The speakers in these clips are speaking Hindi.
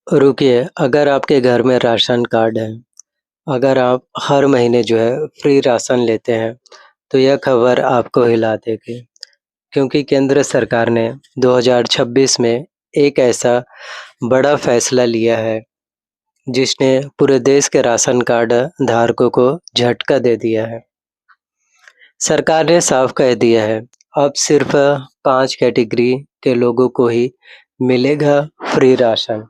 रुकिए, अगर आपके घर में राशन कार्ड है, अगर आप हर महीने जो है फ्री राशन लेते हैं, तो यह खबर आपको हिला देगी। क्योंकि केंद्र सरकार ने 2026 में एक ऐसा बड़ा फैसला लिया है, जिसने पूरे देश के राशन कार्ड धारकों को झटका दे दिया है। सरकार ने साफ कह दिया है, अब सिर्फ 5 कैटेगरी के लोगों को ही मिलेगा फ्री राशन।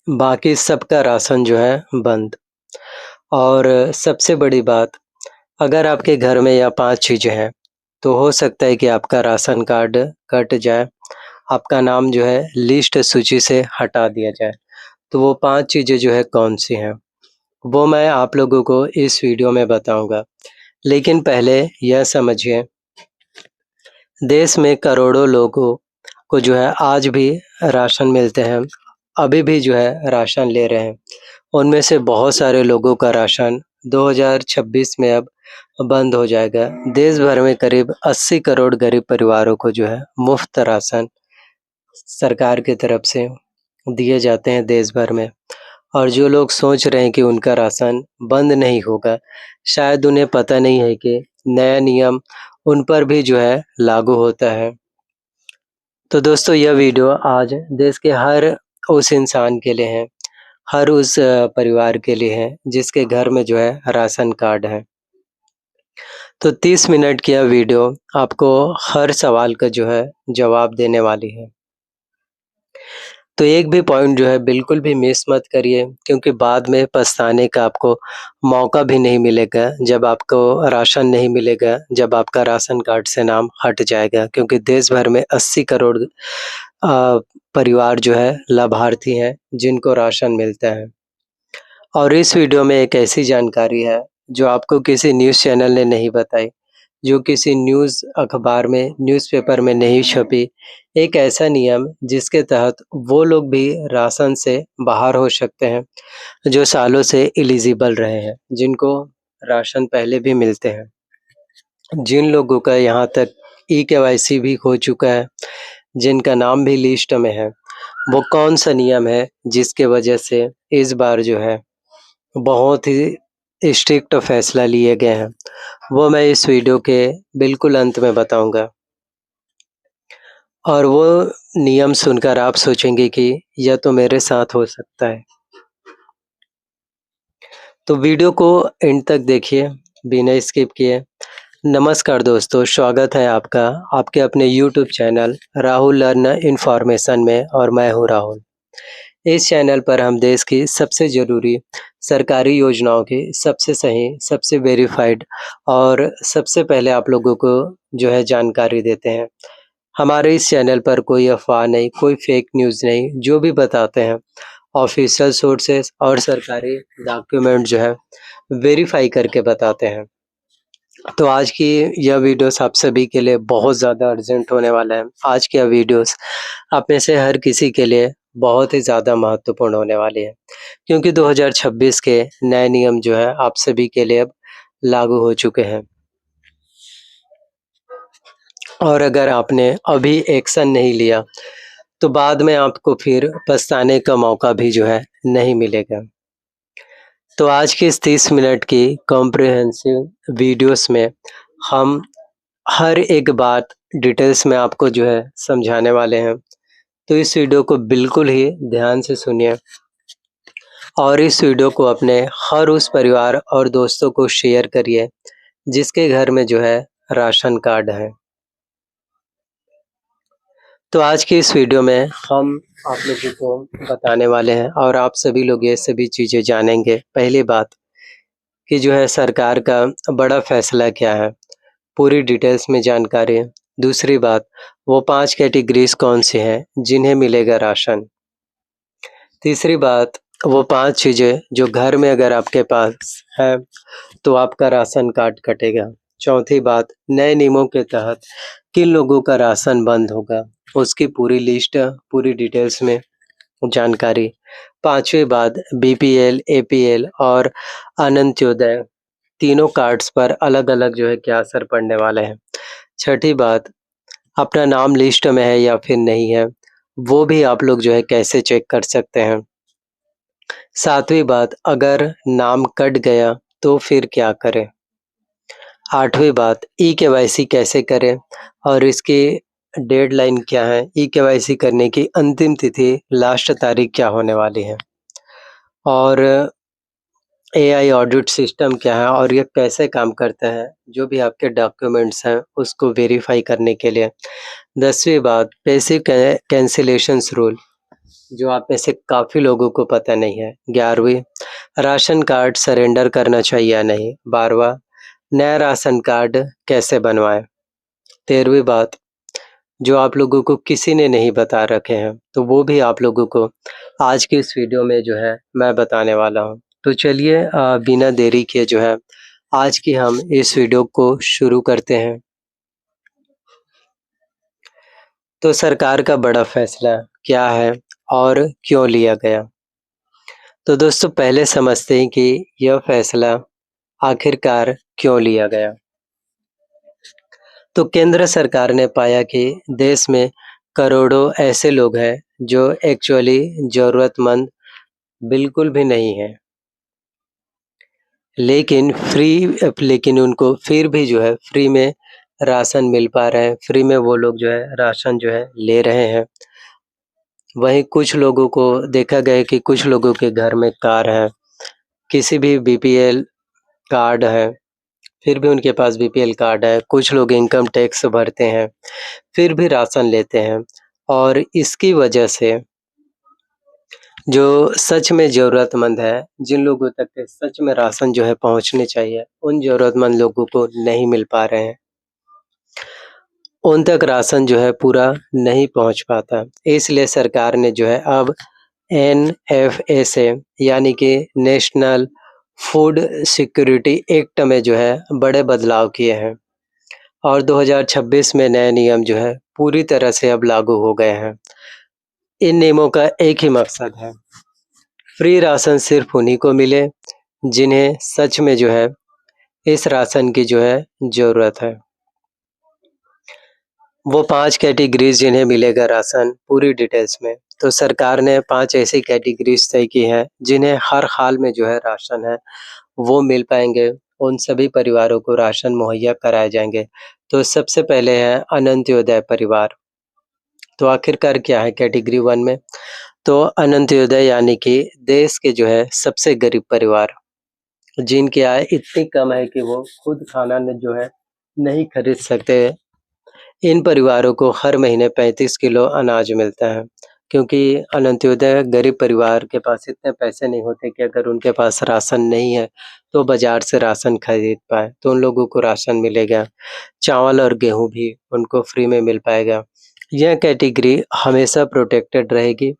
बाकी सबका राशन जो है बंद। और सबसे बड़ी बात, अगर आपके घर में यह 5 चीज़ें हैं, तो हो सकता है कि आपका राशन कार्ड कट जाए, आपका नाम जो है लिस्ट सूची से हटा दिया जाए। तो वो 5 चीज़ें जो है कौन-सी हैं, वो मैं आप लोगों को इस वीडियो में बताऊँगा। लेकिन पहले यह समझिए, देश में करोड़ों लोगों को जो है आज भी राशन मिलते हैं, अभी भी जो है राशन ले रहे हैं। उनमें से बहुत सारे लोगों का राशन 2026 में अब बंद हो जाएगा। देश भर में करीब 80 करोड़ गरीब परिवारों को जो है मुफ्त राशन सरकार की तरफ से दिए जाते हैं देश भर में। और जो लोग सोच रहे हैं कि उनका राशन बंद नहीं होगा, शायद उन्हें पता नहीं है कि नया नियम उन पर भी जो है लागू होता है। तो दोस्तों, यह वीडियो आज देश के हर उस इंसान के लिए है, हर उस परिवार के लिए है जिसके घर में जो है राशन कार्ड है। तो 30 मिनट की यह वीडियो आपको हर सवाल का जो है जवाब देने वाली है। तो एक भी पॉइंट जो है बिल्कुल भी मिस मत करिए, क्योंकि बाद में पछताने का आपको मौका भी नहीं मिलेगा, जब आपको राशन नहीं मिलेगा, जब आपका राशन कार्ड से नाम हट जाएगा। क्योंकि देश भर में 80 करोड़ परिवार जो है लाभार्थी हैं, जिनको राशन मिलता है। और इस वीडियो में एक ऐसी जानकारी है, जो आपको किसी न्यूज़ चैनल ने नहीं बताई, जो किसी न्यूज़ अखबार में, न्यूज़पेपर में नहीं छपी। एक ऐसा नियम जिसके तहत वो लोग भी राशन से बाहर हो सकते हैं, जो सालों से एलिजिबल रहे हैं, जिनको राशन पहले भी मिलते हैं। जिन लोगों का यहाँ तक ई-केवाईसी भी हो चुका है, जिनका नाम भी लिस्ट में है, वो कौन-सा नियम है जिसके वजह से इस बार जो है बहुत ही स्ट्रिक्ट फैसला लिए गए हैं, वो मैं इस वीडियो के बिल्कुल अंत में बताऊँगा। और वो नियम सुनकर आप सोचेंगे कि यह तो मेरे साथ हो सकता है। तो वीडियो को एंड तक देखिए, बिना स्किप किए। नमस्कार दोस्तों, स्वागत है आपका आपके अपने YouTube channel Rahul learn information में, और मैं हूँ राहुल। इस चैनल पर हम देश की सबसे ज़रूरी सरकारी योजनाओं की सबसे सही, सबसे वेरिफाइड और सबसे पहले आप लोगों को जो है जानकारी देते हैं। हमारे इस चैनल पर कोई अफ़वाह नहीं, कोई फ़ेक न्यूज़ नहीं, जो भी बताते हैं ऑफ़िशियल सोर्सेस और सरकारी डॉक्यूमेंट जो है वेरीफ़ाई करके बताते हैं। तो आज की यह वीडियोस आप सभी के लिए बहुत ज़्यादा अर्जेंट होने वाला है। आज की यह वीडियोस आप में से हर किसी के लिए बहुत ही ज़्यादा महत्वपूर्ण होने वाली है, क्योंकि 2026 के नए नियम जो है आप सभी के लिए अब लागू हो चुके हैं। और अगर आपने अभी एक्शन नहीं लिया, तो बाद में आपको फिर पछताने का मौका भी जो है नहीं मिलेगा। तो आज की इस 30 मिनट की कॉम्प्रिहेंसिव वीडियोस में हम हर एक बात डिटेल्स में आपको जो है समझाने वाले हैं। तो इस वीडियो को बिल्कुल ही ध्यान से सुनिए, और इस वीडियो को अपने हर उस परिवार और दोस्तों को शेयर करिए, जिसके घर में जो है राशन कार्ड है। तो आज की इस वीडियो में हम आप लोगों को बताने वाले हैं, और आप सभी लोग ये सभी चीज़ें जानेंगे। पहली बात कि जो है सरकार का बड़ा फैसला क्या है, पूरी डिटेल्स में जानकारी। दूसरी बात, वो 5 कैटेगरीज़ कौन-सी हैं जिन्हें मिलेगा राशन। तीसरी बात, वो 5 चीज़ें जो घर में अगर आपके पास है, तो आपका राशन कार्ड कटेगा। चौथी बात, नए नियमों के तहत किन लोगों का राशन बंद होगा, उसकी पूरी लिस्ट, पूरी डिटेल्स में जानकारी। पाँचवीं बात, बीपीएल, एपीएल और अंत्योदय तीनों कार्ड्स पर अलग-अलग जो है क्या असर पड़ने वाला है। छठी बात, अपना नाम लिस्ट में है या फिर नहीं है, वो भी आप लोग जो है कैसे चेक कर सकते हैं। 7वीं बात, अगर नाम कट गया तो फिर क्या करें? 8वीं बात, ई-केवाईसी कैसे करें और इसकी डेडलाइन क्या है? ई-केवाईसी करने की अंतिम तिथि, लास्ट तारीख क्या होने वाली है? और एआई ऑडिट सिस्टम क्या है और ये कैसे काम करता है? जो भी आपके डॉक्यूमेंट्स हैं, उसको वेरीफ़ाई करने के लिए। 10वीं बात, पैसिव कैंसलेशंस रूल, जो आप में से काफ़ी लोगों को पता नहीं है। 11वीं, राशन कार्ड सरेंडर करना चाहिए या नहीं? 12वां, नया राशन कार्ड कैसे बनवाएँ? 13वीं बात, जो आप लोगों को किसी ने नहीं बता रखे हैं, तो वो भी आप लोगों को आज की इस वीडियो में जो है मैं बताने वाला हूँ। तो चलिए बिना देरी किए जो है आज की हम इस वीडियो को शुरू करते हैं। तो सरकार का बड़ा फैसला क्या है और क्यों लिया गया? तो दोस्तों पहले समझते हैं कि यह फैसला आखिरकार क्यों लिया गया? तो केंद्र सरकार ने पाया कि देश में करोड़ों ऐसे लोग हैं जो एक्चुअली ज़रूरतमंद बिल्कुल भी नहीं है। लेकिन उनको फिर भी जो है फ्री में राशन मिल पा रहा है, फ्री में वो लोग जो है राशन जो है ले रहे हैं। वहीं कुछ लोगों को देखा गया कि कुछ लोगों के घर में कार है, किसी भी बीपीएल कार्ड है, फिर भी उनके पास बीपीएल कार्ड है, कुछ लोग इनकम टैक्स भरते हैं, फिर भी राशन लेते हैं और इसकी वजह से जो सच में ज़रूरतमंद है, जिन लोगों तक के सच में राशन जो है पहुँचने चाहिए, उन ज़रूरतमंद लोगों को नहीं मिल पा रहे हैं। उन तक राशन जो है पूरा नहीं पहुँच पाता। इसलिए सरकार ने जो है अब एनएफएसए यानी कि नेशनल फूड सिक्योरिटी एक्ट में जो है बड़े बदलाव किए हैं और 2026 में नए नियम जो है पूरी तरह से अब लागू हो गए हैं। इन नियमों का एक ही मकसद है, फ्री राशन सिर्फ उन्हीं को मिले जिन्हें सच में जो है इस राशन की जो है ज़रूरत है। वो 5 कैटेगरीज़ जिन्हें मिलेगा राशन पूरी डिटेल्स में। तो सरकार ने 5 ऐसी कैटेगरीज़ तय की हैं जिन्हें हर हाल में जो है राशन है वो मिल पाएँगे। उन सभी परिवारों को राशन मुहैया कराए जाएँगे। तो सबसे पहले है अनंत्योदय परिवार। तो आखिरकार क्या है कैटेगरी 1 में? तो अनंत्योदय यानी कि देश के जो है सबसे गरीब परिवार, जिनकी आय इतनी कम है कि वो खुद खाना न जो है नहीं खरीद सकते। इन परिवारों को हर महीने 35 किलो अनाज मिलता है, क्योंकि अंत्योदय गरीब परिवार के पास इतने पैसे नहीं होते कि अगर उनके पास राशन नहीं है, तो बाज़ार से राशन खरीद पाएँ, तो उन लोगों को राशन मिलेगा। चावल और गेहूँ भी उनको फ्री में मिल पाएगा। यह कैटेगरी हमेशा प्रोटेक्टेड रहेगी,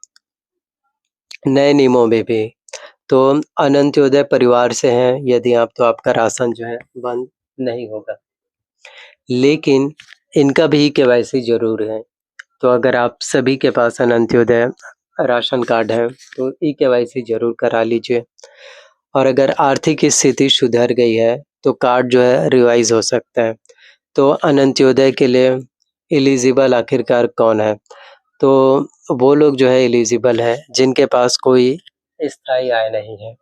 नए नियमों में भी। तो अंत्योदय परिवार से हैं यदि आप, तो आपका राशन जो है बंद नहीं होगा। लेकिन इनका भी केवाईसी ज़रूर है। तो अगर आप सभी के पास अंत्योदय राशन कार्ड है, तो ई-केवाईसी ज़रूर करा लीजिए और अगर आर्थिक स्थिति सुधर गई है, तो कार्ड जो है रिवाइज़ हो सकता है। तो अंत्योदय के लिए एलिजिबल आखिरकार कौन है? तो वो लोग जो है एलिजिबल है जिनके पास कोई स्थायी आय नहीं है,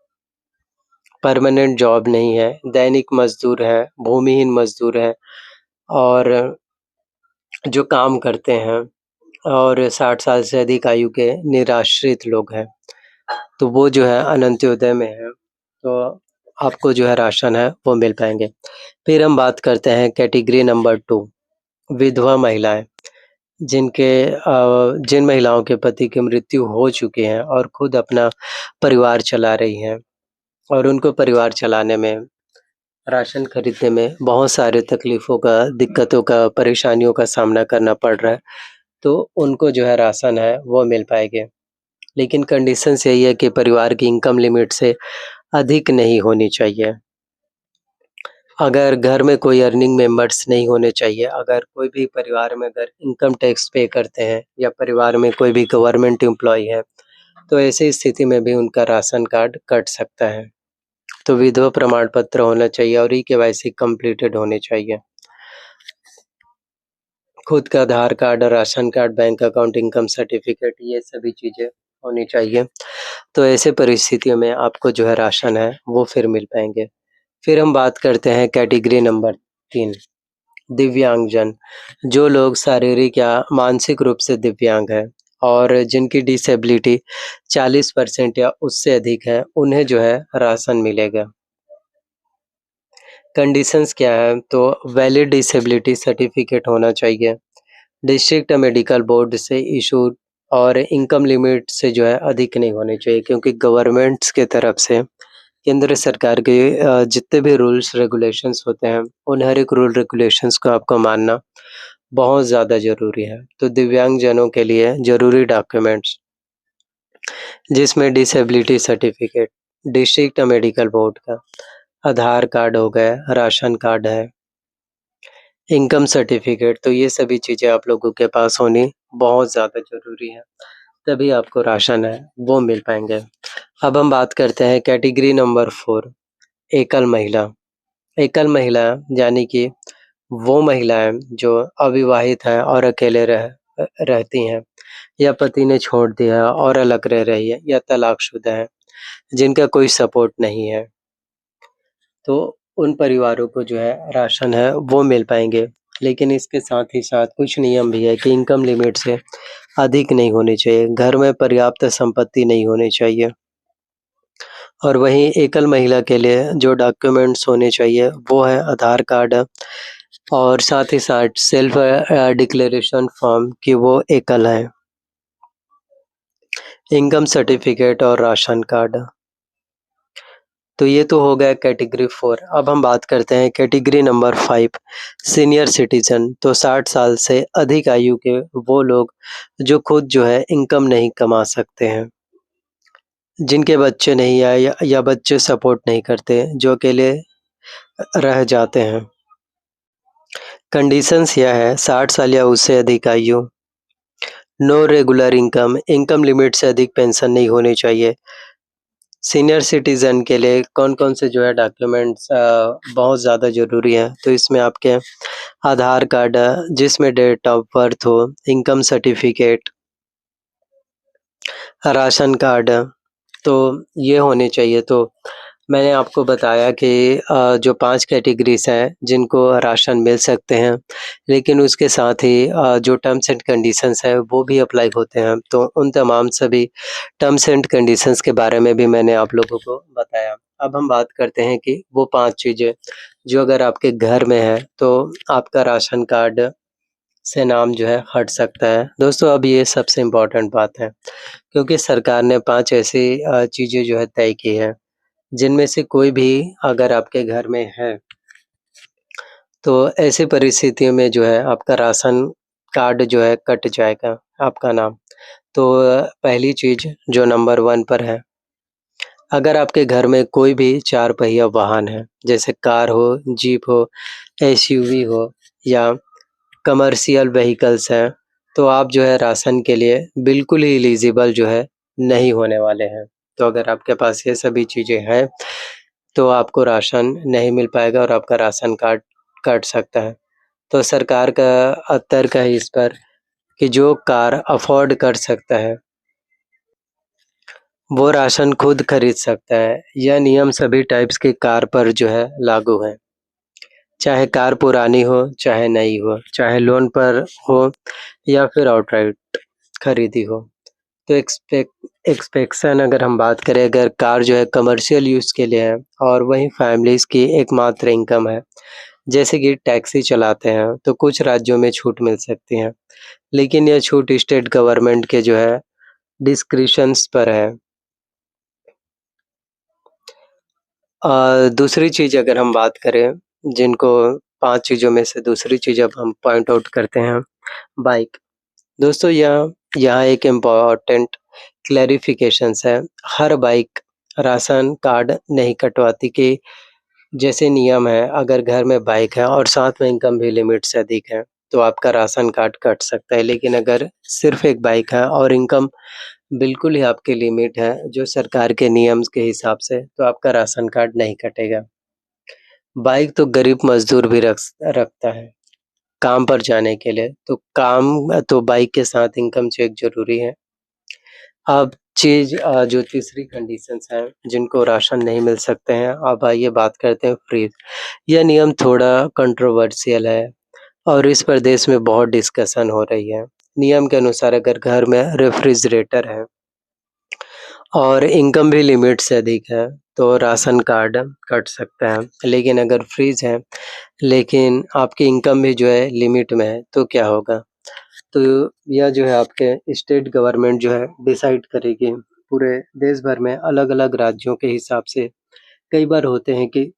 परमानेंट जॉब नहीं है, दैनिक मज़दूर है, भूमिहीन मज़दूर है और जो काम करते हैं और 60 साल से अधिक आयु के निराश्रित लोग हैं, तो वो जो है अंत्योदय में हैं, तो आपको जो है राशन है वो मिल पाएँगे। फिर हम बात करते हैं कैटेगरी नंबर 2, विधवा महिलाएँ, जिन महिलाओं के पति की मृत्यु हो चुकी है और खुद अपना परिवार चला रही हैं और उनको परिवार चलाने में, राशन खरीदने में बहुत सारे तकलीफ़ों का, दिक्कतों का, परेशानियों का सामना करना पड़ रहा है। तो उनको जो है राशन है वो मिल पाएँगे। लेकिन कंडीशंस यही है कि परिवार की इनकम लिमिट से अधिक नहीं होनी चाहिए। अगर घर में कोई अर्निंग मेंबर्स नहीं होने चाहिए, अगर कोई भी परिवार में अगर इनकम टैक्स पे करते हैं या परिवार में कोई भी गवर्नमेंट एम्प्लॉयी है, तो ऐसी स्थिति में भी उनका राशन कार्ड कट सकता है। तो विधवा प्रमाण पत्र होना चाहिए और ई-केवाईसी कंप्लीटेड होनी चाहिए। खुद का Aadhaar card, ration card, bank account, income certificate ये सभी चीज़ें होनी चाहिए। तो ऐसे परिस्थितियों में आपको जो है राशन है, वो फिर मिल पाएँगे। फिर हम बात करते हैं कैटेगरी नंबर 3 दिव्यांगजन, जो लोग शारीरिक या मानसिक रूप से दिव्यांग हैं और जिनकी डिसेबिलिटी 40% या उससे अधिक है, उन्हें जो है राशन मिलेगा। कंडीशंस क्या है? तो वैलिड डिसेबिलिटी सर्टिफ़िकेट होना चाहिए, डिस्ट्रिक्ट मेडिकल बोर्ड से इश्यूड और इनकम लिमिट से जो है अधिक नहीं होनी चाहिए क्योंकि गवर्नमेंट्स के तरफ से केंद्र सरकार के जितने भी रूल्स रेगुलेशंस होते हैं, उन हर एक रूल रेगुलेशंस को आपको मानना बहुत ज़्यादा ज़रूरी है। तो दिव्यांगजनों के लिए ज़रूरी डॉक्यूमेंट्स जिसमें disability certificate, district medical board का, आधार कार्ड हो गया, राशन कार्ड है, इनकम सर्टिफ़िकेट तो ये सभी चीज़ें आप लोगों के पास होनी बहुत ज़्यादा ज़रूरी है, तभी आपको राशन है, वो मिल पाएँगे। अब हम बात करते हैं कैटेगरी नंबर 4 एकल महिला। एकल महिला यानी कि वो महिलाएँ जो अविवाहित हैं और अकेले रहती हैं या पति ने छोड़ दिया है और अलग रह रही है या तलाकशुदा है, जिनका कोई सपोर्ट नहीं है। तो उन परिवारों को जो है राशन है वो मिल पाएँगे। लेकिन इसके साथ ही साथ कुछ नियम भी है कि इनकम लिमिट से अधिक नहीं होनी चाहिए, घर में पर्याप्त संपत्ति नहीं होनी चाहिए। और वहीं एकल महिला के लिए जो डॉक्यूमेंट्स होने चाहिए वो है आधार कार्ड और साथ ही साथ सेल्फ डिक्लेरेशन फॉर्म कि वो एकल है, इनकम सर्टिफिकेट और राशन कार्ड। तो ये तो हो गया कैटेगरी 4। अब हम बात करते हैं कैटेगरी नंबर 5 सीनियर सिटीज़न। तो 60 साल से अधिक आयु के वो लोग जो खुद जो है इनकम नहीं कमा सकते हैं, जिनके बच्चे नहीं आए या बच्चे सपोर्ट नहीं करते, जो अकेले रह जाते हैं। कंडीशंस यह है 60 साल या उससे अधिक आयु, no regular income, income limit से अधिक पेंशन नहीं होनी चाहिए। सीनियर सिटीज़न के लिए कौन-कौन से जो है डॉक्यूमेंट्स बहुत ज़्यादा ज़रूरी हैं, तो इसमें आपके आधार कार्ड जिसमें डेट ऑफ बर्थ हो, इनकम सर्टिफ़िकेट, राशन कार्ड, तो ये होने चाहिए। तो मैंने आपको बताया कि जो 5 कैटेगरीज़ हैं, जिनको राशन मिल सकते हैं, लेकिन उसके साथ ही जो टर्म्स एंड कंडीशंस हैं, वो भी अप्लाई होते हैं। तो उन तमाम सभी टर्म्स एंड कंडीशंस के बारे में भी मैंने आप लोगों को बताया। अब हम बात करते हैं कि वो 5 चीज़ें, जो अगर आपके घर में है, तो आपका राशन कार्ड से नाम जो है हट सकता है। दोस्तों, अब ये सबसे इम्पोर्टेंट बात है, क्योंकि सरकार ने 5 ऐसी चीज़ें जो है तय की हैं, जिनमें से कोई भी अगर आपके घर में है, तो ऐसी परिस्थितियों में जो है आपका राशन कार्ड जो है कट जाएगा, आपका नाम। तो पहली चीज़ जो नंबर 1 पर है, अगर आपके घर में कोई भी 4 पहिया वाहन है, जैसे कार हो, जीप हो, एसयूवी हो या कमर्शियल व्हीकल्स हैं, तो आप जो है राशन के लिए बिल्कुल ही एलिजिबल जो है नहीं होने वाले हैं। तो अगर आपके पास ये सभी चीज़ें हैं, तो आपको राशन नहीं मिल पाएगा और आपका राशन कार्ड कट सकता है। तो सरकार का तर्क है इस पर कि जो कार अफ़ोर्ड कर सकता है, वो राशन खुद खरीद सकता है। यह नियम सभी टाइप्स की कार पर जो है लागू है। चाहे कार पुरानी हो, चाहे नई हो, चाहे लोन पर हो या फिर आउटराइट खरीदी हो। तो एक्सपेक्शन अगर हम बात करें, अगर कार जो है कमर्शियल यूज़ के लिए है और वहीं फैमिलीज़ की एकमात्र इनकम है, जैसे कि टैक्सी चलाते हैं, तो कुछ राज्यों में छूट मिल सकती है। लेकिन यह छूट स्टेट गवर्नमेंट के जो है डिस्क्रिशंस पर है। दूसरी चीज़ अगर हम बात करें, जिनको 5 चीज़ों में से दूसरी चीज़ अब हम पॉइंट आउट करते हैं, बाइक। दोस्तों, यहाँ एक इम्पोर्टेंट क्लैरिफ़िकेशंस है। हर बाइक राशन कार्ड नहीं कटवाती कि जैसे नियम है, अगर घर में बाइक है और साथ में इनकम भी लिमिट से अधिक है, तो आपका राशन कार्ड कट सकता है। लेकिन अगर सिर्फ़ एक बाइक है और इनकम बिल्कुल ही आपकी लिमिट है, जो सरकार के नियम्स के हिसाब से, तो आपका राशन कार्ड नहीं कटेगा। बाइक तो गरीब मज़दूर भी रखता है। काम पर जाने के लिए, तो काम तो बाइक के साथ इनकम चेक ज़रूरी है। अब जो तीसरी कंडीशंस हैं, जिनको राशन नहीं मिल सकते हैं, अब आइए बात करते हैं फ्रीज़। यह नियम थोड़ा कंट्रोवर्शियल है और इस पर देश में बहुत डिस्कशन हो रही है। नियम के अनुसार अगर घर में रेफ्रिजरेटर है और इनकम भी लिमिट से अधिक है, तो राशन कार्ड कट सकता है। लेकिन अगर फ्रीज़ है, लेकिन आपकी इनकम भी जो है लिमिट में है, तो क्या होगा? तो यह जो है आपके स्टेट गवर्नमेंट जो है डिसाइड करेगी। पूरे देश भर में अलग-अलग राज्यों के हिसाब से कई बार होते हैं कि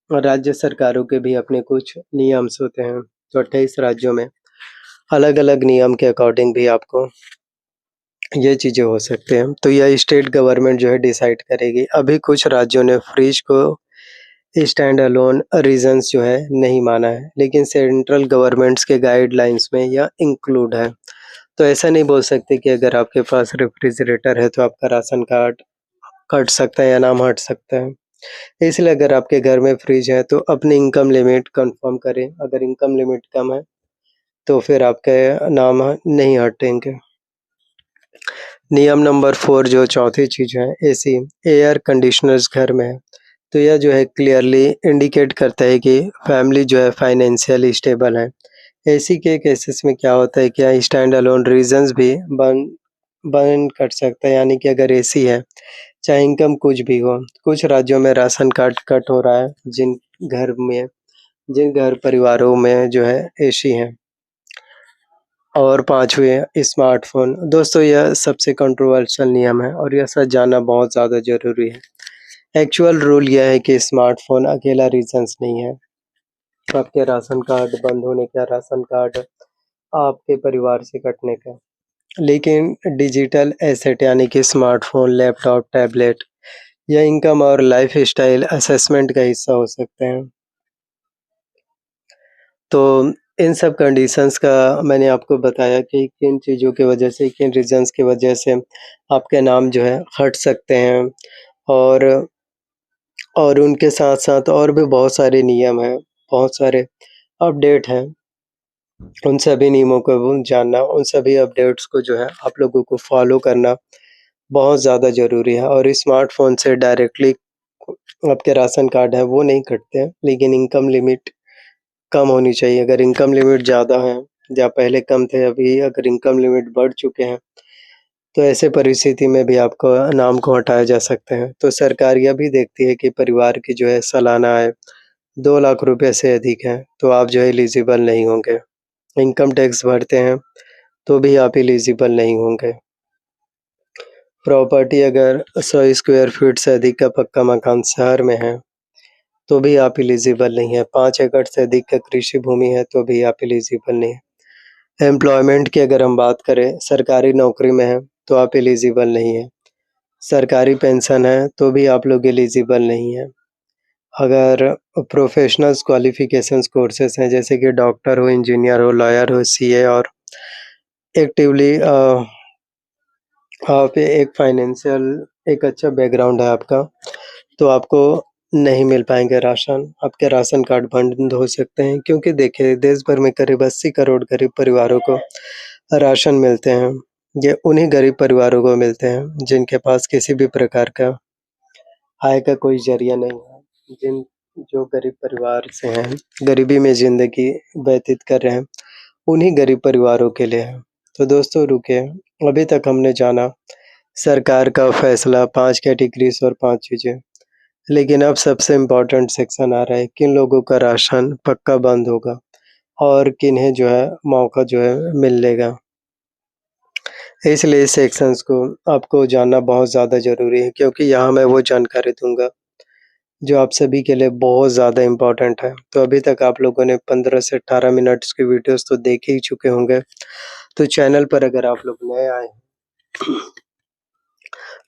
राज्य सरकारों के भी अपने कुछ नियम्स होते हैं। तो 28 राज्यों में अलग-अलग नियम के अकॉर्डिंग भी आपको ये चीज़ें हो सकते हैं। तो यह स्टेट गवर्नमेंट जो है डिसाइड करेगी। अभी कुछ राज्यों ने फ्रिज को स्टैंड अलोन रीज़न्स जो है नहीं माना है, लेकिन सेंट्रल गवर्नमेंट्स के गाइडलाइंस में यह इंक्लूड है। तो ऐसा नहीं बोल सकते कि अगर आपके पास रेफ्रिजरेटर है तो आपका राशन कार्ड कट सकता है या नाम हट सकता है। इसलिए अगर आपके घर में फ्रिज है तो अपनी इनकम लिमिट कंफर्म करें। अगर इनकम लिमिट कम है तो फिर आपके नाम नहीं हटेंगे। नियम नंबर 4 जो चौथी चीज़ है एसी, एयर कंडीशनर्स घर में है, तो यह जो है क्लियरली इंडिकेट करता है कि फैमिली जो है फाइनेंशियली स्टेबल है। एसी के केसेस में क्या होता है कि स्टैंड अलोन रीज़न्स भी बन कर सकता है, यानी कि अगर एसी है, चाहे इनकम कुछ भी हो। कुछ राज्यों में राशन कार्ड कट हो रहा है जिन घर परिवारों में जो है एसी है। और 5वें स्मार्टफ़ोन। दोस्तों यह सबसे कंट्रोवर्शियल नियम है और यह सच जानना बहुत ज़्यादा ज़रूरी है। एक्चुअल रूल यह है कि स्मार्टफ़ोन अकेला रीज़न्स नहीं है। आपके राशन कार्ड बंद होने का, राशन कार्ड आपके परिवार से कटने का। लेकिन डिजिटल एसेट यानी कि स्मार्टफ़ोन, लैपटॉप, टैबलेट या इनकम और लाइफ़स्टाइल असेसमेंट का हिस्सा हो सकते हैं। तो इन सब कंडीशंस का मैंने आपको बताया कि किन चीज़ों की वजह से, किन रीज़न्स की वजह से आपके नाम जो है हट सकते हैं और उनके साथ-साथ और भी बहुत सारे नियम हैं, बहुत सारे अपडेट हैं। उन सभी नियमों को जानना, उन सभी अपडेट्स को जो है आप लोगों को फ़ॉलो करना बहुत ज़्यादा ज़रूरी है और स्मार्टफ़ोन से डायरेक्टली आपके राशन कार्ड है वो नहीं कटते हैं, लेकिन इनकम लिमिट कम होनी चाहिए। अगर इनकम लिमिट ज़्यादा है या पहले कम थे, अभी अगर इनकम लिमिट बढ़ चुके हैं, तो ऐसे परिस्थिति में भी आपको नाम को हटाया जा सकते हैं। तो सरकार यह भी देखती है कि परिवार की जो है सालाना आय 2 लाख रुपए से अधिक है, तो आप जो है एलिजिबल नहीं होंगे। इनकम टैक्स भरते हैं, तो भी आप एलिजिबल नहीं होंगे। प्रॉपर्टी अगर 100 स्क्वायर फीट से अधिक का पक्का मकान शहर में है, तो भी आप एलिजिबल नहीं है। 5 एकड़ से अधिक का कृषि भूमि है, तो भी आप एलिजिबल नहीं है। एम्प्लॉयमेंट की अगर हम बात करें, सरकारी नौकरी में हैं, तो आप एलिजिबल नहीं हैं। सरकारी पेंशन है, तो भी आप लोग एलिजिबल नहीं हैं। अगर प्रोफ़ेशनल्स क्वालिफ़िकेशंस कोर्सेज़ हैं, जैसे कि डॉक्टर हो, इंजीनियर हो, लॉयर हो, सीए और एक्टिवली आप एक फ़ाइनेंशियल एक अच्छा बैकग्राउंड है आपका, तो आपको नहीं मिल पाएँगे राशन। आपके राशन कार्ड बंद हो सकते हैं क्योंकि देखिए देश भर में करीब 80 करोड़ गरीब परिवारों को राशन मिलते हैं। ये उन्हीं गरीब परिवारों को मिलते हैं जिनके पास किसी भी प्रकार का आय का कोई ज़रिया नहीं है। जो गरीब परिवार से हैं, गरीबी में ज़िंदगी व्यतीत कर रहे हैं, उन्हीं गरीब परिवारों के लिए है। तो दोस्तों रुकिए, अभी तक हमने जाना सरकार का फैसला 5 कैटेगरीज़ और 5 चीज़ें। लेकिन अब सबसे इम्पोर्टेंट सेक्शन आ रहा है, किन लोगों का राशन पक्का बंद होगा और किन्हें जो है मौका जो है मिलेगा। इसलिए इस सेक्शंस को आपको जानना बहुत ज़्यादा ज़रूरी है क्योंकि यहाँ मैं वो जानकारी दूँगा, जो आप सभी के लिए बहुत ज़्यादा इम्पोर्टेंट है। तो अभी तक आप लोगों ने 15 से 18 मिनट्स की वीडियोज़ तो देख ही चुके होंगे। तो चैनल पर अगर आप लोग नए आए हैं,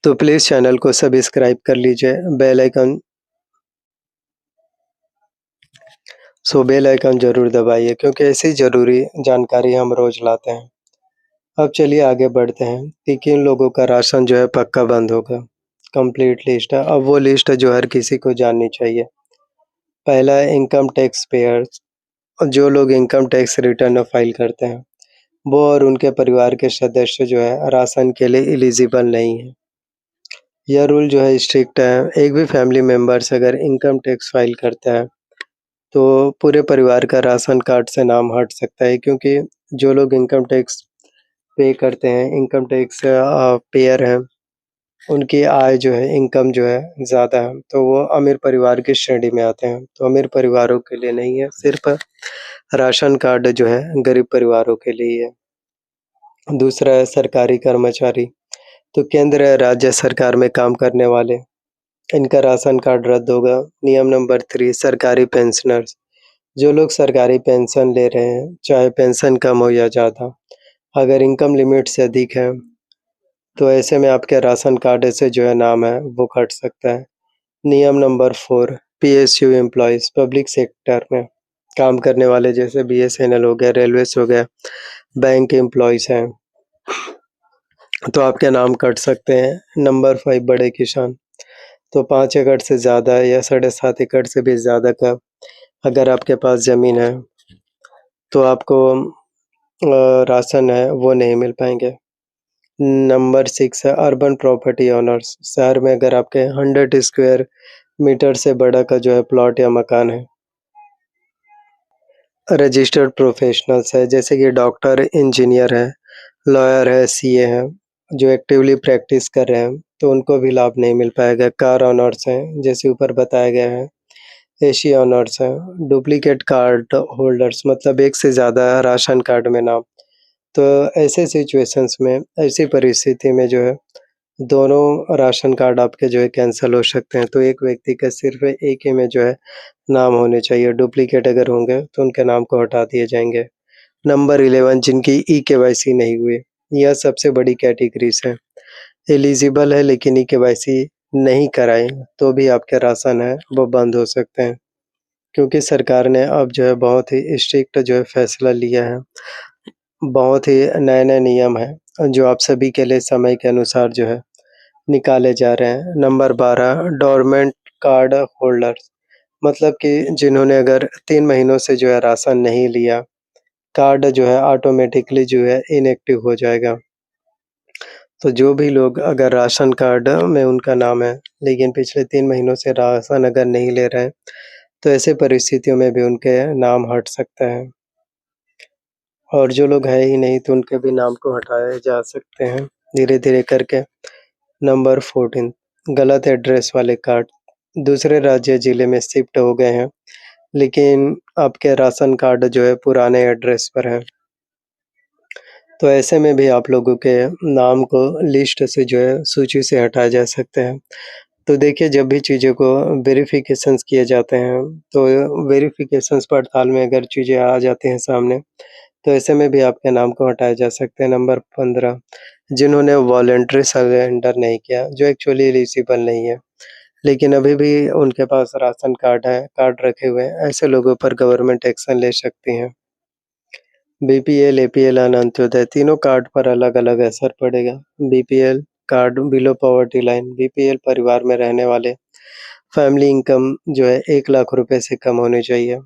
तो प्लीज़ चैनल को सब्सक्राइब कर लीजिए, बेल आइकन ज़रूर दबाइए क्योंकि ऐसी ज़रूरी जानकारी हम रोज़ लाते हैं। अब चलिए आगे बढ़ते हैं कि किन लोगों का राशन जो है पक्का बंद होगा। कंप्लीट लिस्ट है, अब वो लिस्ट है जो हर किसी को जाननी चाहिए। पहला है इनकम टैक्स पेयर्स, जो लोग इनकम टैक्स रिटर्न फाइल करते हैं, वो और उनके परिवार के सदस्य जो है राशन के लिए एलिजिबल नहीं है। यह रूल जो है स्ट्रिक्ट है। एक भी फैमिली मेंबर्स अगर इनकम टैक्स फाइल करता है, तो पूरे परिवार का राशन कार्ड से नाम हट सकता है, क्योंकि जो लोग इनकम टैक्स पे करते हैं, इनकम टैक्स पेयर हैं, उनकी आय जो है, इनकम जो है ज़्यादा है, तो वो अमीर परिवार की श्रेणी में आते हैं। तो अमीर परिवारों के लिए नहीं है, सिर्फ़ राशन कार्ड जो है गरीब परिवारों के लिए ही है। दूसरा है सरकारी कर्मचारी, तो केंद्र या राज्य सरकार में काम करने वाले, इनका राशन कार्ड रद्द होगा। नियम नंबर 3 सरकारी पेंशनर्स, जो लोग सरकारी पेंशन ले रहे हैं, चाहे पेंशन कम हो या ज़्यादा, अगर इनकम लिमिट से अधिक है, तो ऐसे में आपके राशन कार्ड से जो है नाम है वो कट सकता है। नियम number 4 PSU employees, public sector में काम करने वाले, जैसे बीएसएनएल हो गया, रेलवेज़ हो गया, बैंक एम्प्लॉइज़ हैं, तो आपके नाम कट सकते हैं। नंबर 5 बड़े किसान, तो 5 एकड़ से ज़्यादा या 7.5 एकड़ से भी ज़्यादा का अगर आपके पास ज़मीन है, तो आपको राशन है वो नहीं मिल पाएँगे। नंबर 6 है अर्बन प्रॉपर्टी ओनर्स, शहर में अगर आपके 100 स्क्वायर मीटर से बड़ा का जो है प्लॉट या मकान है। रजिस्टर्ड प्रोफेशनल्स है, जैसे कि डॉक्टर, इंजीनियर है, लॉयर है, सीए है, जो एक्टिवली प्रैक्टिस कर रहे हैं, तो उनको भी लाभ नहीं मिल पाएगा। कार ओनर्स हैं, जैसे ऊपर बताया गया है। एसी ओनर्स हैं, डुप्लीकेट कार्ड होल्डर्स, मतलब एक से ज़्यादा राशन कार्ड में नाम। तो ऐसे सिचुएशंस में, ऐसी परिस्थिति में जो है, दोनों राशन कार्ड आपके जो है कैंसल हो सकते हैं। तो एक व्यक्ति का सिर्फ़ एक ही में जो है नाम होने चाहिए, डुप्लीकेट अगर होंगे तो उनके नाम को हटा दिए जाएँगे। नंबर 11 जिनकी ई-केवाईसी नहीं हुई, यह सबसे बड़ी कैटेगरीज़ है। एलिजिबल है लेकिन ई-केवाईसी नहीं कराई, तो भी आपके राशन है वो बंद हो सकते हैं। क्योंकि सरकार ने अब जो है बहुत ही स्ट्रिक्ट जो है फैसला लिया है। बहुत ही नए-नए नियम हैं, जो आप सभी के लिए समय के अनुसार जो है निकाले जा रहे हैं। नंबर 12 डोरमेंट कार्ड होल्डर्स, मतलब कि जिन्होंने अगर 3 महीनों से जो है राशन नहीं लिया, कार्ड जो है ऑटोमेटिकली जो है इनएक्टिव हो जाएगा। तो जो भी लोग अगर राशन कार्ड में उनका नाम है, लेकिन पिछले 3 महीनों से राशन अगर नहीं ले रहे हैं, तो ऐसे परिस्थितियों में भी उनके नाम हट सकता है। और जो लोग हैं ही नहीं, तो उनके भी नाम को हटाए जा सकते हैं, धीरे-धीरे करके। नंबर 14 गलत एड्रेस वाले कार्ड, दूसरे राज्य ज़िले में शिफ्ट हो गए हैं, लेकिन आपके राशन कार्ड जो है पुराने एड्रेस पर है। तो ऐसे में भी आप लोगों के नाम को लिस्ट से जो है सूची से हटाया जा सकता है। तो देखिए, जब भी चीज़ों को वेरिफ़िकेशंस किए जाते हैं, तो वेरिफ़िकेशंस पड़ताल में अगर चीज़ें आ जाती हैं सामने, तो ऐसे में भी आपके नाम को हटाया जा सकता है। नंबर 15 जिन्होंने वॉलंटरी सरेंडर नहीं किया, जो एक्चुअली एलिजिबल नहीं है, लेकिन अभी भी उनके पास राशन कार्ड है, कार्ड रखे हुए हैं, ऐसे लोगों पर गवर्नमेंट एक्शन ले सकती है। बीपीएल, एपीएल और अंत्योदय तीनों कार्ड पर अलग-अलग असर पड़ेगा। BPL card below poverty line, BPL परिवार में रहने वाले फैमिली इनकम जो है 1 लाख रुपए से कम होनी चाहिए।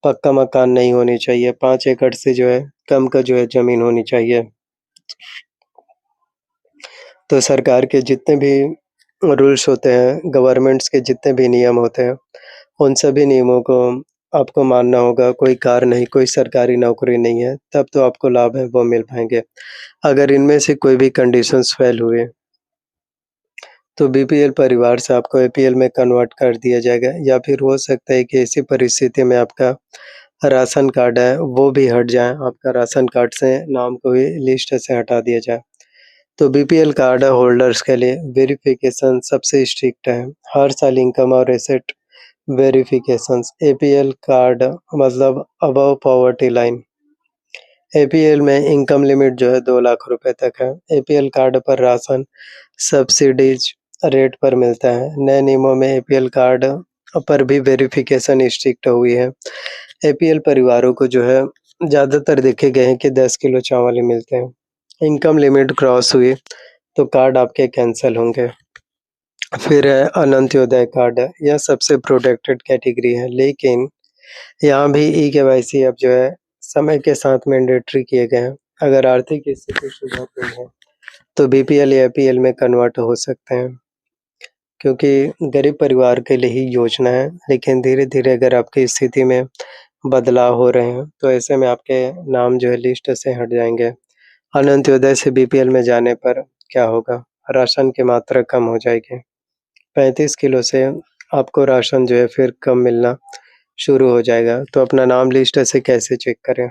पक्का मकान नहीं होनी चाहिए, 5 एकड़ से जो है कम का जो है ज़मीन होनी चाहिए। तो सरकार के जितने भी रूल्स होते हैं, गवर्नमेंट्स के जितने भी नियम होते हैं, उन सभी नियमों को आपको मानना होगा। कोई कार नहीं, कोई सरकारी नौकरी नहीं है, तब तो आपको लाभ है वो मिल पाएँगे। अगर इनमें से कोई भी कंडीशंस फ़ेल हुए, तो बीपीएल परिवार से आपको एपीएल में कन्वर्ट कर दिया जाएगा, या फिर हो सकता है कि ऐसी परिस्थिति में आपका राशन कार्ड है वो भी हट जाए, आपका राशन कार्ड से नाम को भी लिस्ट से हटा दिया जाए। तो बीपीएल कार्ड होल्डर्स के लिए वेरिफिकेशन सबसे स्ट्रिक्ट है। हर साल इनकम और एसेट वेरिफिकेशंस। एपीएल कार्ड मतलब अबव पॉवर्टी लाइन। एपीएल में इनकम लिमिट जो है 2 लाख रुपए तक है। एपीएल कार्ड पर राशन सब्सिडीज़ रेट पर मिलता है। नए नियमों में एपीएल कार्ड पर भी वेरिफिकेशन स्ट्रिक्ट हुई है। एपीएल परिवारों को जो है ज़्यादातर देखे गए हैं कि 10 किलो चावल ही मिलते हैं। इनकम लिमिट क्रॉस हुई तो कार्ड आपके कैंसल होंगे। फिर है अनंत्योदय कार्ड, यह सबसे प्रोटेक्टेड कैटेगरी है, लेकिन यहाँ भी ई-केवाईसी अब जो है समय के साथ मैंडेटरी किए गए हैं। अगर आर्थिक स्थिति सुधरती है, तो बीपीएल या एपीएल में कन्वर्ट हो सकते हैं। क्योंकि गरीब परिवार के लिए ही योजना है, लेकिन धीरे-धीरे अगर आपकी स्थिति में बदलाव हो रहे हैं, तो ऐसे में आपके नाम जो है लिस्ट से हट जाएँगे। अंत्योदय से बीपीएल में जाने पर क्या होगा? राशन की मात्रा कम हो जाएगी। 35 किलो से आपको राशन जो है फिर कम मिलना शुरू हो जाएगा, तो अपना नाम लिस्ट से कैसे चेक करें?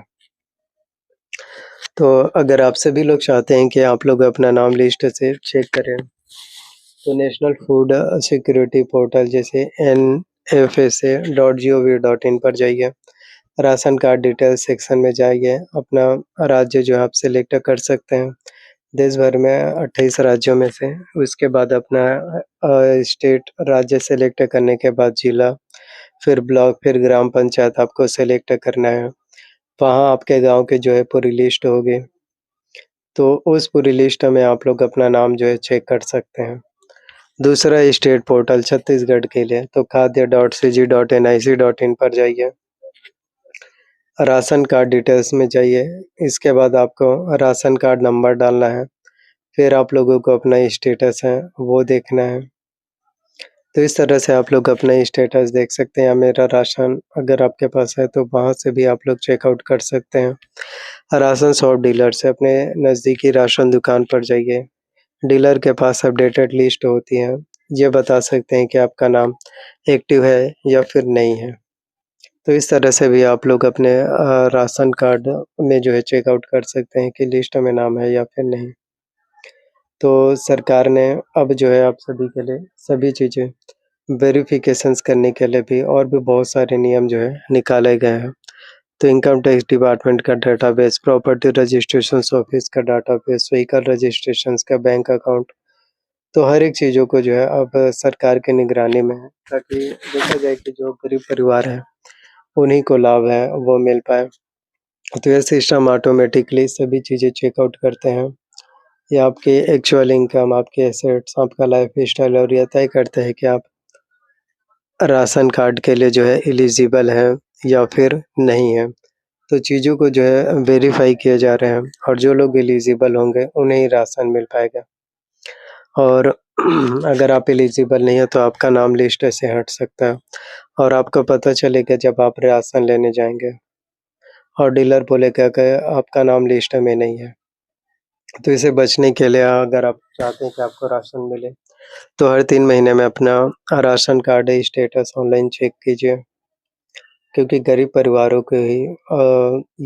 तो अगर आप सभी लोग चाहते हैं कि आप लोग अपना नाम लिस्ट से चेक करें, तो नेशनल फूड सिक्योरिटी पोर्टल जैसे nfsa.gov.in पर जाइए। राशन कार्ड डिटेल्स सेक्शन में जाइए, अपना राज्य जो है आप सिलेक्ट कर सकते हैं। देश भर में 28 राज्यों में से, उसके बाद अपना स्टेट राज्य सेलेक्ट करने के बाद जिला, फिर ब्लॉक, फिर ग्राम पंचायत आपको सेलेक्ट करना है। वहाँ आपके गाँव की जो है पूरी लिस्ट होगी, तो उस पूरी लिस्ट में आप लोग अपना नाम जो है चेक कर सकते हैं। दूसरा स्टेट पोर्टल छत्तीसगढ़ के लिए, तो खाद्य.cg.nic.in पर जाइए। राशन कार्ड डिटेल्स में जाइए, इसके बाद आपको राशन कार्ड नंबर डालना है, फिर आप लोगों को अपना स्टेटस है वो देखना है। तो इस तरह से आप लोग अपना स्टेटस देख सकते हैं, या मेरा राशन अगर आपके पास है तो वहाँ से भी आप लोग चेकआउट कर सकते हैं। राशन शॉप डीलर से अपने नज़दीकी राशन दुकान पर जाइए। डीलर के पास अपडेटेड लिस्ट होती है, ये बता सकते हैं कि आपका नाम एक्टिव है या फिर नहीं है। तो इस तरह से भी आप लोग अपने राशन कार्ड में जो है चेकआउट कर सकते हैं कि लिस्ट में नाम है या फिर नहीं। तो सरकार ने अब जो है आप सभी के लिए सभी चीज़ें वेरिफ़िकेशंस करने के लिए भी और भी बहुत सारे नियम जो है निकाले गए हैं। तो इनकम टैक्स डिपार्टमेंट का डाटाबेस, प्रॉपर्टी रजिस्ट्रेशंस ऑफिस का डाटाबेस, व्हीकल रजिस्ट्रेशंस का बैंक अकाउंट, तो हर एक चीज़ों को जो है अब सरकार की निगरानी में है, ताकि देखा जाए कि जो गरीब परिवार हैं, उन्हीं को लाभ है वो मिल पाए। तो ये सिस्टम ऑटोमेटिकली सभी चीज़ें चेकआउट करते हैं। ये आपकी एक्चुअल इनकम, आपके एसेट्स, आपका लाइफ़स्टाइल और ये तय करते हैं कि आप राशन कार्ड के लिए जो है एलिजिबल हैं या फिर नहीं हैं। तो चीज़ों को जो है वेरीफ़ाई किए जा रहे हैं, और जो लोग एलिजिबल होंगे उन्हें ही राशन मिल पाएगा। और अगर आप एलिजिबल नहीं हैं तो आपका नाम लिस्ट से हट सकता है, और आपको पता चलेगा जब आप राशन लेने जाएँगे और डीलर बोलेगा कि आपका नाम लिस्ट में नहीं है। तो इसे बचने के लिए अगर आप चाहते हैं कि आपको राशन मिले, तो हर 3 महीने में अपना ration card status online check कीजिए, क्योंकि गरीब परिवारों को ही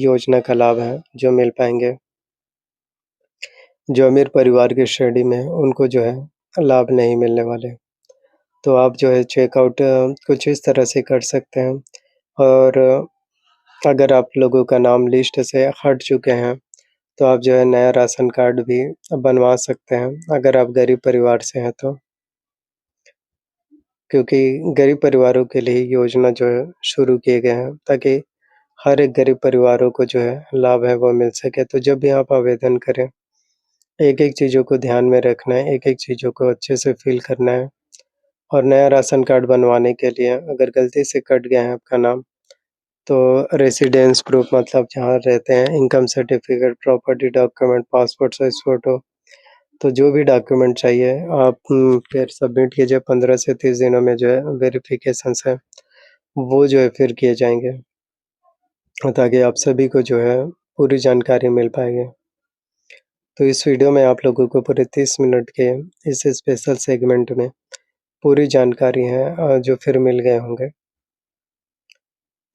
योजना का लाभ है जो मिल पाएँगे। जो अमीर परिवार की श्रेणी में है, उनको जो है लाभ नहीं मिलने वाले। तो आप जो है चेकआउट कुछ इस तरह से कर सकते हैं, और अगर आप लोगों का नाम लिस्ट से हट चुके हैं, तो आप जो है नया राशन कार्ड भी बनवा सकते हैं, अगर आप गरीब परिवार से हैं तो। क्योंकि गरीब परिवारों के लिए योजना जो है शुरू किए गए हैं, ताकि हर एक गरीब परिवारों को जो है लाभ है वो मिल सके। तो जब भी आप आवेदन करें, एक-एक चीज़ों को ध्यान में रखना है, एक-एक चीज़ों को अच्छे से फ़िल करना है। और नया राशन कार्ड बनवाने के लिए अगर गलती से कट गया है आपका नाम, तो रेज़िडेंस प्रूफ़, मतलब जहाँ रहते हैं, income certificate, property document, passport size photo, तो जो भी डॉक्यूमेंट चाहिए आप फिर सबमिट कीजिए। 15 से 30 दिनों में जो है वेरिफ़िकेशंस है, वो जो है फिर किए जाएँगे, ताकि आप सभी को जो है पूरी जानकारी मिल पाएगी। तो इस वीडियो में आप लोगों को पूरे 30 मिनट के इस स्पेशल सेगमेंट में पूरी जानकारी है जो फिर मिल गए होंगे।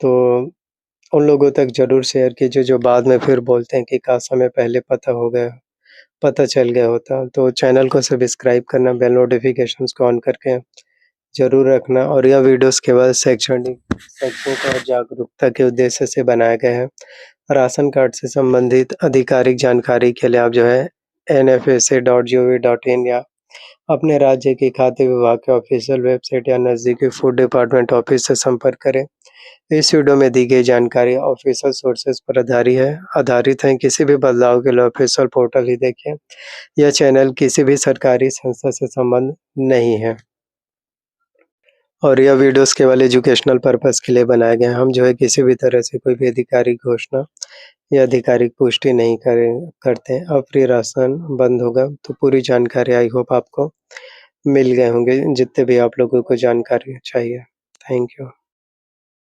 तो उन लोगों तक ज़रूर शेयर कीजिए जो बाद में फिर बोलते हैं कि काश हमें पहले पता चल गया होता। तो चैनल को सब्सक्राइब करना, बेल नोटिफ़िकेशंस को ऑन करके ज़रूर रखना, और यह वीडियोज़ केवल शैक्षणिक और जागरूकता के उद्देश्य से बनाया गया है। राशन कार्ड से संबंधित आधिकारिक जानकारी के लिए आप जो है nfsa.gov.in या अपने राज्य के खाद्य विभाग के ऑफ़िशियल वेबसाइट या नज़दीकी फूड डिपार्टमेंट ऑफ़िस से संपर्क करें। इस वीडियो में दी गई जानकारी ऑफ़िशियल सोर्सेज़ पर आधारित है, किसी भी बदलाव के लिए ऑफ़िशियल पोर्टल ही देखें। यह चैनल किसी भी सरकारी संस्था से संबंध नहीं है। और यह वीडियोज़ केवल एजुकेशनल पर्पज़ के लिए बनाए गए हैं। हम जो है किसी भी तरह से कोई भी आधिकारिक घोषणा या आधिकारिक पुष्टि नहीं करते हैं। अब फ्री राशन बंद होगा तो पूरी जानकारी आई होप आपको मिल गए होंगे जितने भी आप लोगों को जानकारी चाहिए। Thank you.